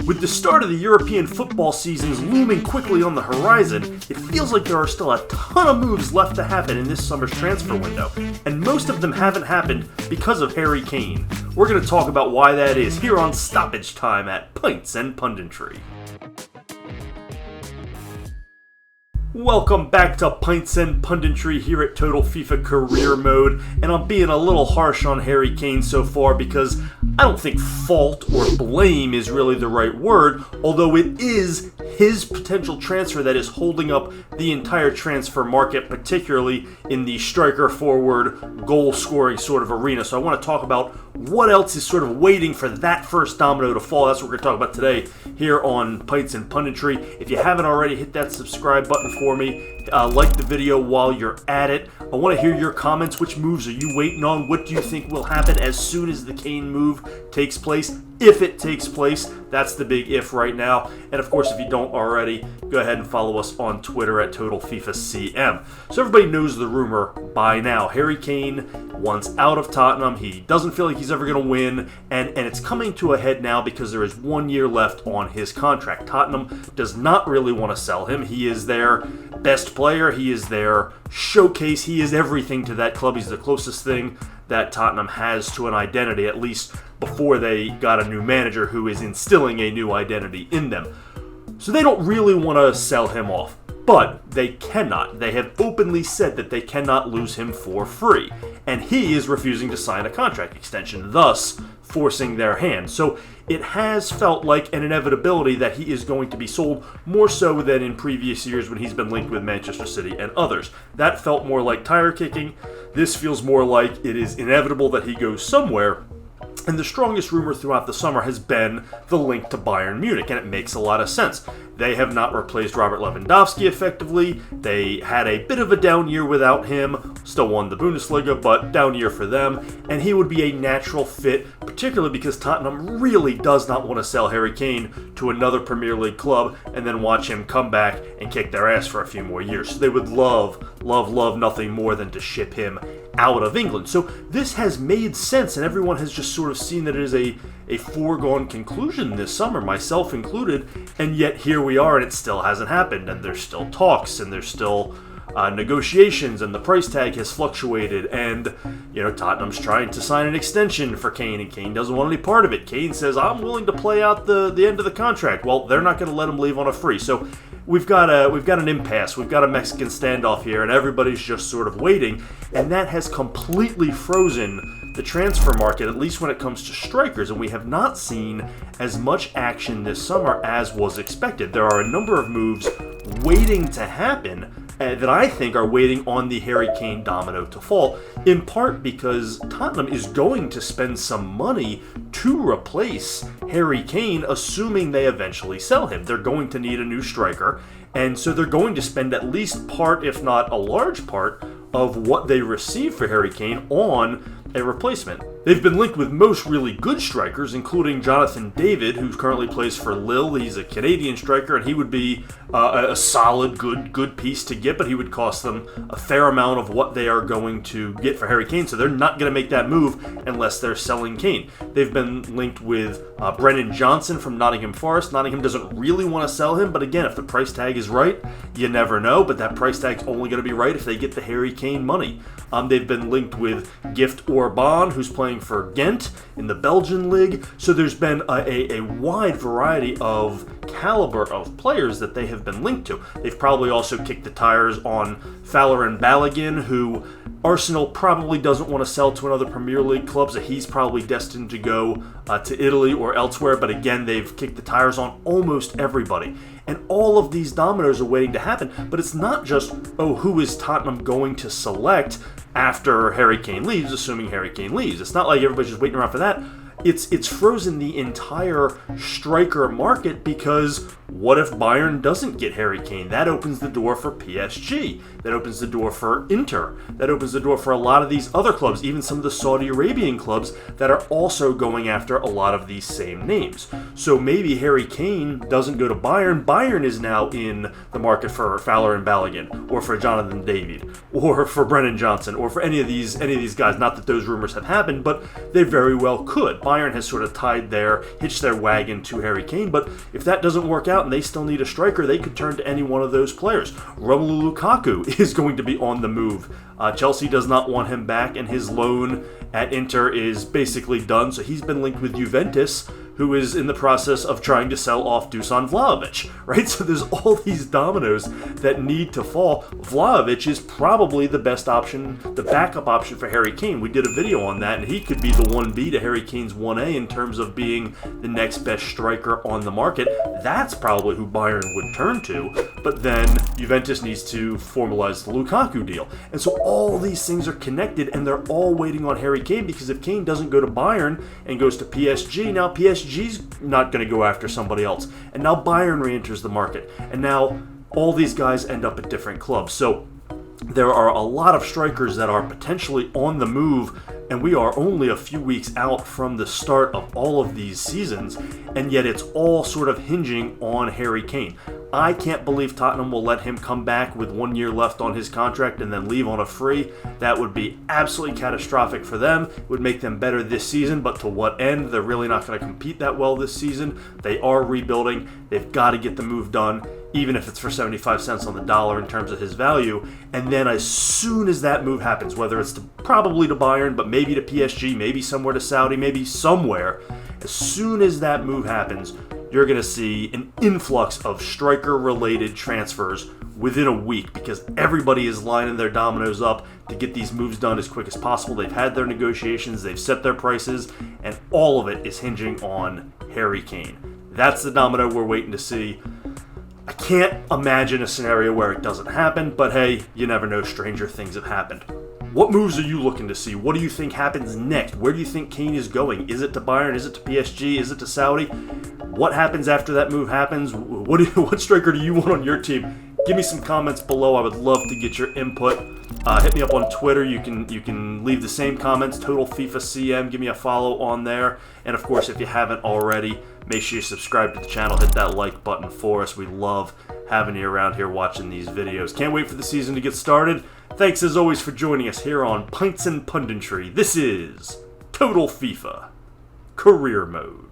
With the start of the European football seasons looming quickly on the horizon, it feels like there are still a ton of moves left to happen in this summer's transfer window, and most of them haven't happened because of Harry Kane. We're going to talk about why that is here on Stoppage Time at Pints and Punditry. Welcome back to Pints and Punditry here at Total FIFA Career Mode, and I'm being a little harsh on Harry Kane so far because I don't think fault or blame is really the right word, although it is his potential transfer that is holding up the entire transfer market, particularly in the striker-forward, goal-scoring sort of arena. So I want to talk about what else is sort of waiting for that first domino to fall. That's what we're going to talk about today here on Pints and Punditry. If you haven't already, hit that subscribe button for me. Like the video while you're at it. I want to hear your comments. Which moves are you waiting on? What do you think will happen as soon as the Kane move takes place? If it takes place, that's the big if right now. And of course, if you don't already, go ahead and follow us on Twitter at TotalFIFACM. So everybody knows the rumor by now. Harry Kane wants out of Tottenham. He doesn't feel like he's ever going to win. And it's coming to a head now because there is 1 year left on his contract. Tottenham does not really want to sell him. He is their best player. He is their showcase. He is everything to that club. He's the closest thing that Tottenham has to an identity, at least before they got a new manager who is instilling a new identity in them. So they don't really want to sell him off, but they cannot. They have openly said that they cannot lose him for free, and he is refusing to sign a contract extension, thus forcing their hand. So it has felt like an inevitability that he is going to be sold, more so than in previous years when he's been linked with Manchester City and others. That felt more like tire kicking. This feels more like it is inevitable that he goes somewhere. And the strongest rumor throughout the summer has been the link to Bayern Munich, and it makes a lot of sense. They have not replaced Robert Lewandowski effectively. They had a bit of a down year without him. Still won the Bundesliga, but down year for them. And he would be a natural fit, particularly because Tottenham really does not want to sell Harry Kane to another Premier League club and then watch him come back and kick their ass for a few more years. So they would love nothing more than to ship him out of England. So this has made sense, and everyone has just sort of seen that it is a foregone conclusion this summer, myself included, and yet here we are and it still hasn't happened, and there's still talks, and there's still negotiations, and the price tag has fluctuated, and Tottenham's trying to sign an extension for Kane, and Kane doesn't want any part of it. Kane says, I'm willing to play out the end of the contract. Well, they're not going to let him leave on a free. So we've got an impasse. We've got a Mexican standoff here, and everybody's just sort of waiting, and that has completely frozen the transfer market, at least when it comes to strikers, and we have not seen as much action this summer as was expected. There are a number of moves waiting to happen that I think are waiting on the Harry Kane domino to fall, in part because Tottenham is going to spend some money to replace Harry Kane, assuming they eventually sell him. They're going to need a new striker, and so they're going to spend at least part, if not a large part, of what they receive for Harry Kane on a replacement. They've been linked with most really good strikers, including Jonathan David, who currently plays for Lille. He's a Canadian striker, and he would be a solid, good piece to get, but he would cost them a fair amount of what they are going to get for Harry Kane, so they're not going to make that move unless they're selling Kane. They've been linked with Brennan Johnson from Nottingham Forest. Nottingham doesn't really want to sell him, but again, if the price tag is right, you never know, but that price tag's only going to be right if they get the Harry Kane money. They've been linked with Gift Orban, who's playing for Ghent in the Belgian league. So there's been a wide variety of caliber of players that they have been linked to. They've probably also kicked the tires on Fowler and Balogun, who Arsenal probably doesn't want to sell to another Premier League club, so he's probably destined to go to Italy or elsewhere. But again, they've kicked the tires on almost everybody. And all of these dominoes are waiting to happen. But it's not just, who is Tottenham going to select after Harry Kane leaves, assuming Harry Kane leaves. It's not like everybody's just waiting around for that. It's frozen the entire striker market because What if Bayern doesn't get Harry Kane? That opens the door for PSG. That opens the door for Inter. That opens the door for a lot of these other clubs, even some of the Saudi Arabian clubs that are also going after a lot of these same names. So maybe Harry Kane doesn't go to Bayern. Bayern is now in the market for Fowler and Balogun, or for Jonathan David, or for Brennan Johnson, or for any of these guys. Not that those rumors have happened, but they very well could. Bayern has sort of hitched their wagon to Harry Kane, but if that doesn't work out and they still need a striker, they could turn to any one of those players. Romelu Lukaku is going to be on the move. Chelsea does not want him back, and his loan at Inter is basically done, so he's been linked with Juventus, who is in the process of trying to sell off Dusan Vlahovic, right? So there's all these dominoes that need to fall. Vlahovic is probably the best option, the backup option for Harry Kane. We did a video on that, and he could be the 1B to Harry Kane's 1A in terms of being the next best striker on the market. That's probably who Bayern would turn to, but then Juventus needs to formalize the Lukaku deal. And so all these things are connected, and they're all waiting on Harry Kane, because if Kane doesn't go to Bayern and goes to PSG, now PSG's not going to go after somebody else. And now Bayern re-enters the market. And now all these guys end up at different clubs. So there are a lot of strikers that are potentially on the move, and we are only a few weeks out from the start of all of these seasons, and yet it's all sort of hinging on Harry Kane. I can't believe Tottenham will let him come back with 1 year left on his contract and then leave on a free. That would be absolutely catastrophic for them. It would make them better this season, but to what end? They're really not going to compete that well this season. They are rebuilding. They've got to get the move done, even if it's for 75 cents on the dollar in terms of his value. And then as soon as that move happens, whether it's probably to Bayern, but maybe to PSG, maybe somewhere to Saudi, maybe somewhere, as soon as that move happens, you're going to see an influx of striker-related transfers within a week, because everybody is lining their dominoes up to get these moves done as quick as possible. They've had their negotiations, they've set their prices, and all of it is hinging on Harry Kane. That's the domino we're waiting to see. I can't imagine a scenario where it doesn't happen, but hey, you never know, stranger things have happened. What moves are you looking to see? What do you think happens next? Where do you think Kane is going? Is it to Bayern? Is it to PSG? Is it to Saudi? What happens after that move happens? What striker do you want on your team? Give me some comments below. I would love to get your input. Hit me up on Twitter. You can leave the same comments, Total FIFA CM. Give me a follow on there. And of course, if you haven't already, make sure you subscribe to the channel. Hit that like button for us. We love having you around here watching these videos. Can't wait for the season to get started. Thanks as always for joining us here on Pints and Punditry. This is Total FIFA Career Mode.